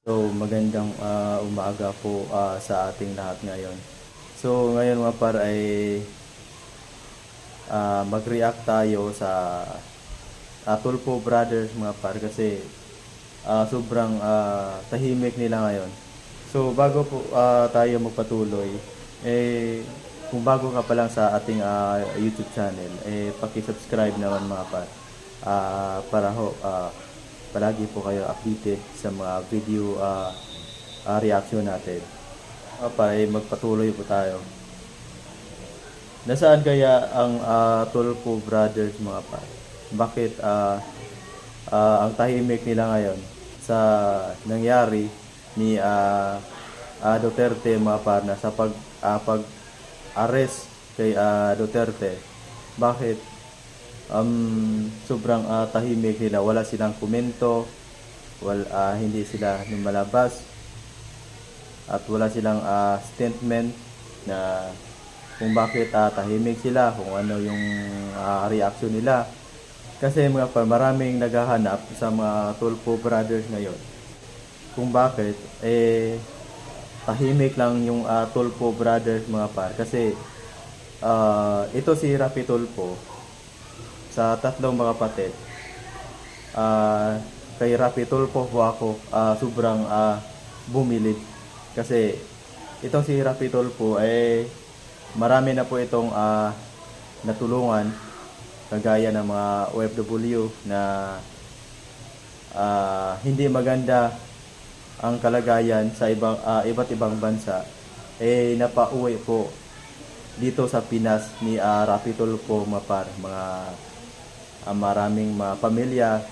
So, magandang umaga po sa ating lahat ngayon. So, ngayon mga par ay mag-react tayo sa Tulfo Brothers mga par kasi sobrang tahimik nila ngayon. So, bago po tayo magpatuloy, kung bago ka pa lang sa ating YouTube channel, paki-subscribe naman mga par para palagi po kayo updated sa mga video reaction natin. Magpatuloy po tayo. Nasaan kaya ang Tulfo Brothers mga par? Bakit ang tahimik nila ngayon sa nangyari ni Duterte mga par na sa pag-arrest kay Duterte? Bakit sobrang tahimik nila? Wala silang komento, hindi sila lumalabas, at wala silang statement na kung bakit tahimik sila, kung ano yung reaction nila. Kasi mga par, maraming naghahanap sa mga Tulfo Brothers ngayon kung bakit tahimik lang yung Tulfo Brothers mga par. Kasi ito si Raffy Tulfo sa tatlong mga kapatid. Kay Raffy Tulfo po ako sobrang bumilid kasi itong si Raffy Tulfo marami na po itong natulungan, kagaya ng mga OFW na hindi maganda ang kalagayan sa iba't ibang bansa, napauwi po dito sa Pinas ni Raffy Tulfo mga maraming mga pamilya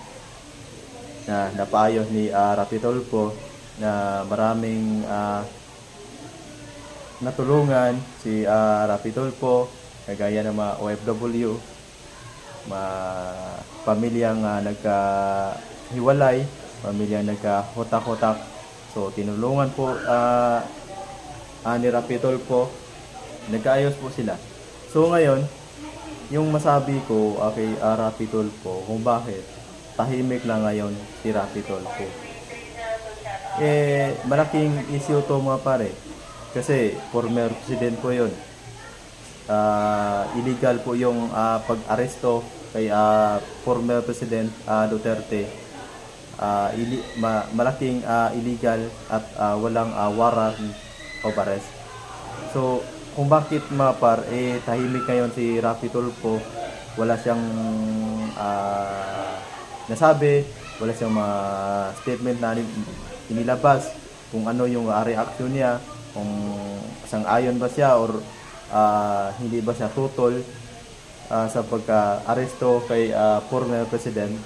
na napaayos ni Raffy Tulfo, na maraming natulungan si Raffy Tulfo, kagaya ng mga OFW, mga pamilyang nagkahiwalay, pamilyang nagkahotak-hotak. So tinulungan po ni Raffy Tulfo, nagkaayos po sila. So ngayon, yung masabi ko kay Raffy Tulfo kung bakit tahimik lang ngayon si Raffy Tulfo, malaking issue to mga pare. Kasi former president po yun. Illegal po yung pag-aresto kay former President Duterte. Malaking illegal at walang warrant of arrest. So, kung bakit mga par, tahimik ngayon si Raffy Tulfo, wala siyang nasabi, wala siyang mga statement na inilabas kung ano yung reaction niya, kung sang-ayon ba siya or hindi ba siya tutol sa pagka-aresto kay former President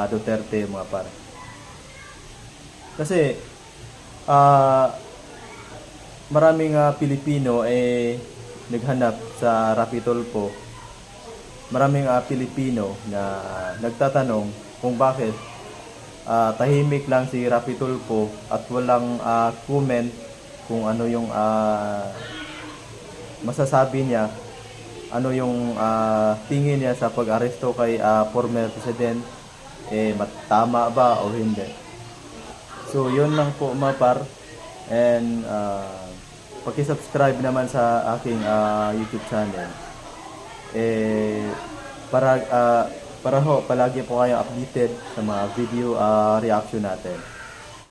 Duterte mga par. Kasi maraming Pilipino naghanap sa Raffy Tulfo. Maraming Pilipino na nagtatanong kung bakit tahimik lang si Raffy Tulfo at walang comment kung ano yung masasabi niya, ano yung tingin niya sa pag-aresto kay former president, tama ba o hindi. So yun lang po mga par, and paki-subscribe naman sa aking YouTube channel para palagi po kayo updated sa mga video reaction natin.